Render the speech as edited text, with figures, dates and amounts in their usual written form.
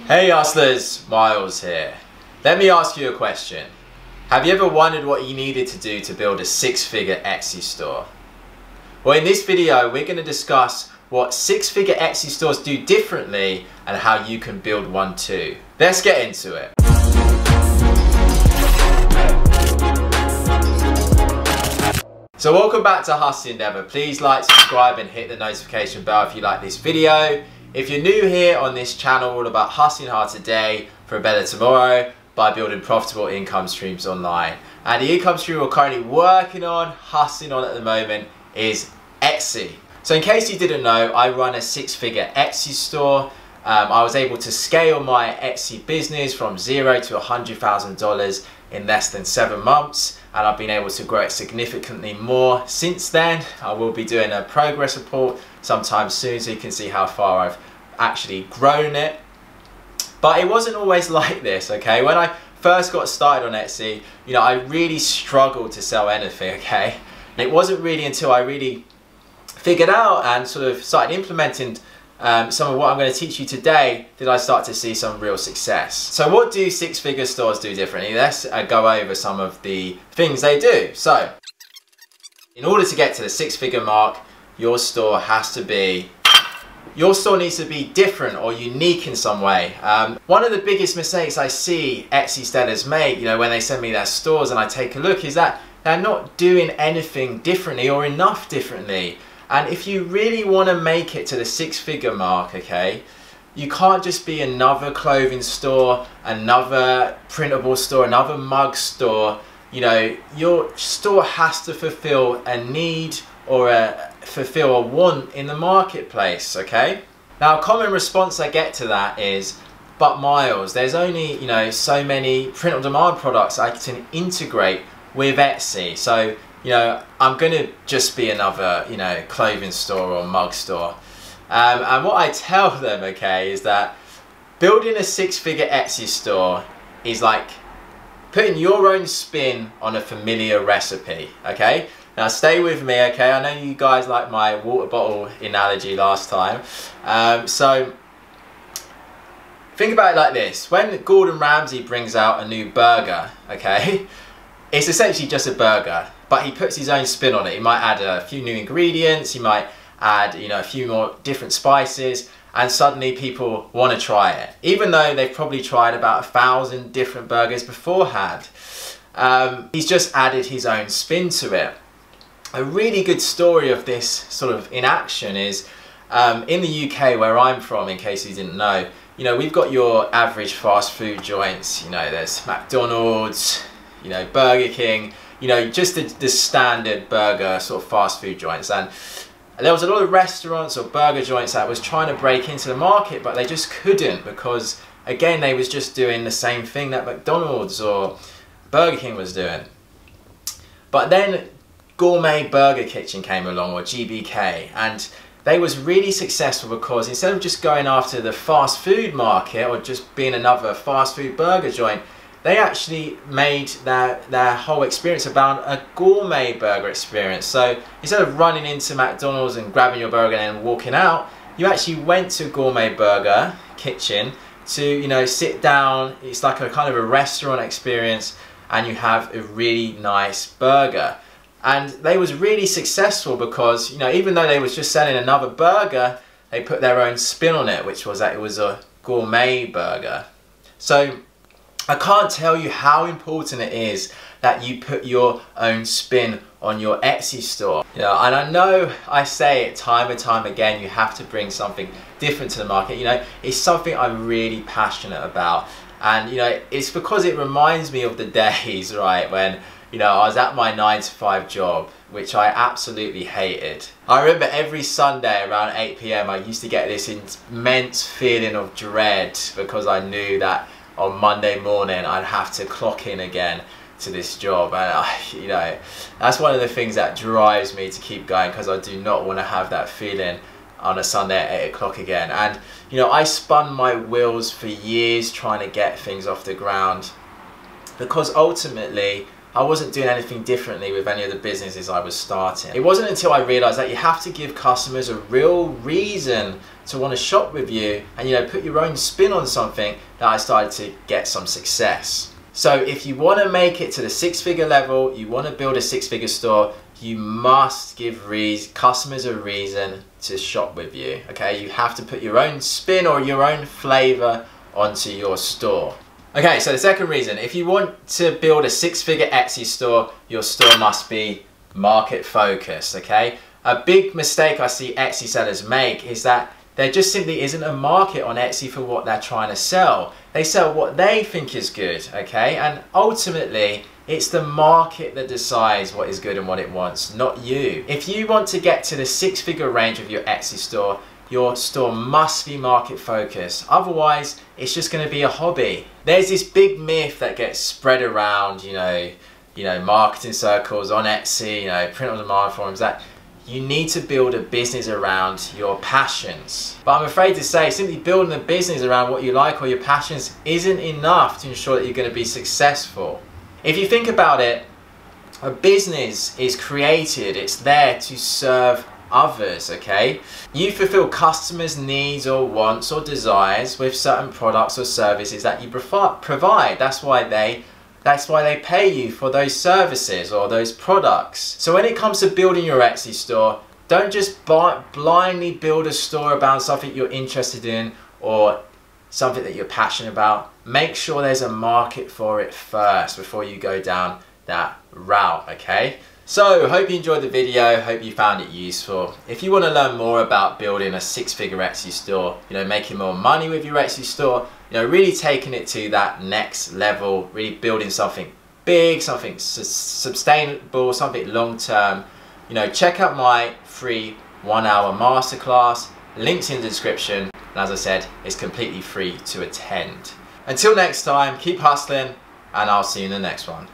Hey hustlers, Miles here. Let me ask you a question. Have you ever wondered what you needed to do to build a six-figure Etsy store? Well, in this video, we're going to discuss what six-figure Etsy stores do differently and how you can build one too. Let's get into it. So welcome back to Hustle Endeavor. Please like, subscribe and hit the notification bell if you like this video. If you're new here on this channel, all about hustling hard today for a better tomorrow by building profitable income streams online. And the income stream we're currently working on, hustling on at the moment, is Etsy. So in case you didn't know, I run a six-figure Etsy store. I was able to scale my Etsy business from $0 to $100,000 in less than 7 months, and I've been able to grow it significantly more since then. I will be doing a progress report sometime soon so you can see how far I've actually grown it. But it wasn't always like this, okay? When I first got started on Etsy, I really struggled to sell anything, okay? And it wasn't really until I really figured out and sort of started implementing some of what I'm going to teach you today did I start to see some real success. So what do six-figure stores do differently? Let's go over some of the things they do. So in order to get to the six-figure mark, your store needs to be different or unique in some way. One of the biggest mistakes I see Etsy sellers make, when they send me their stores and I take a look, is that they're not doing anything differently or enough differently. And if you really want to make it to the six-figure mark, okay, you can't just be another clothing store, another printable store, another mug store. Your store has to fulfill a need or fulfill a want in the marketplace, okay? Now, a common response I get to that is, but Miles, there's only, so many print-on-demand products I can integrate with Etsy. So, I'm gonna just be another, clothing store or mug store. And what I tell them, okay, is that building a six-figure Etsy store is like putting your own spin on a familiar recipe, okay? Now stay with me, okay? I know you guys like my water bottle analogy last time. So think about it like this. When Gordon Ramsay brings out a new burger, okay, it's essentially just a burger, but he puts his own spin on it. He might add a few new ingredients, he might add a few more different spices, and suddenly people want to try it, even though they've probably tried about 1,000 different burgers beforehand. He's just added his own spin to it. A really good story of this sort of in action is in the UK where I'm from, in case you didn't know, we've got your average fast food joints. There's McDonald's, Burger King, just the standard burger sort of fast food joints. And there was a lot of restaurants or burger joints that was trying to break into the market, but they just couldn't because, again, they was just doing the same thing that McDonald's or Burger King was doing. But then Gourmet Burger Kitchen came along, or GBK, and they was really successful because instead of just going after the fast food market or just being another fast food burger joint, they actually made their whole experience about a gourmet burger experience. So instead of running into McDonald's and grabbing your burger and then walking out, you actually went to Gourmet Burger Kitchen to sit down. It's like a kind of a restaurant experience, and you have a really nice burger. And they was really successful because, even though they was just selling another burger, they put their own spin on it, which was that it was a gourmet burger. So I can't tell you how important it is that you put your own spin on your Etsy store. And I know I say it time and time again, you have to bring something different to the market. It's something I'm really passionate about. And, it's because it reminds me of the days, right, when I was at my 9-to-5 job, which I absolutely hated. I remember every Sunday around 8 PM, I used to get this immense feeling of dread because I knew that on Monday morning I'd have to clock in again to this job. And that's one of the things that drives me to keep going, because I do not want to have that feeling on a Sunday at 8 o'clock again. And I spun my wheels for years trying to get things off the ground, because ultimately I wasn't doing anything differently with any of the businesses I was starting. It wasn't until I realized that you have to give customers a real reason to want to shop with you and, you know, put your own spin on something, that I started to get some success. So if you want to make it to the six-figure level, you want to build a six-figure store, you must give customers a reason to shop with you, okay? You have to put your own spin or your own flavor onto your store. Okay, so the second reason, if you want to build a six-figure Etsy store, your store must be market focused, okay? A big mistake I see Etsy sellers make is that there just simply isn't a market on Etsy for what they're trying to sell. They sell what they think is good, okay? And ultimately, it's the market that decides what is good and what it wants, not you. If you want to get to the six-figure range of your Etsy store, your store must be market focused. Otherwise, it's just going to be a hobby. There's this big myth that gets spread around, you know, marketing circles on Etsy, you know, print on demand forums, that you need to build a business around your passions. But I'm afraid to say, simply building a business around what you like or your passions isn't enough to ensure that you're going to be successful. If you think about it, a business is created, it's there to serve others, okay? You fulfill customers' needs or wants or desires with certain products or services that you provide. That's why they pay you for those services or those products. So when it comes to building your Etsy store, don't just blindly build a store about something you're interested in or something that you're passionate about. Make sure there's a market for it first before you go down that route, okay? So, hope you enjoyed the video, hope you found it useful. If you want to learn more about building a six-figure Etsy store, you know, making more money with your Etsy store, you know, really taking it to that next level, really building something big, something sustainable, something long-term, you know, check out my free 1-hour masterclass, links in the description, and as I said, it's completely free to attend. Until next time, keep hustling, and I'll see you in the next one.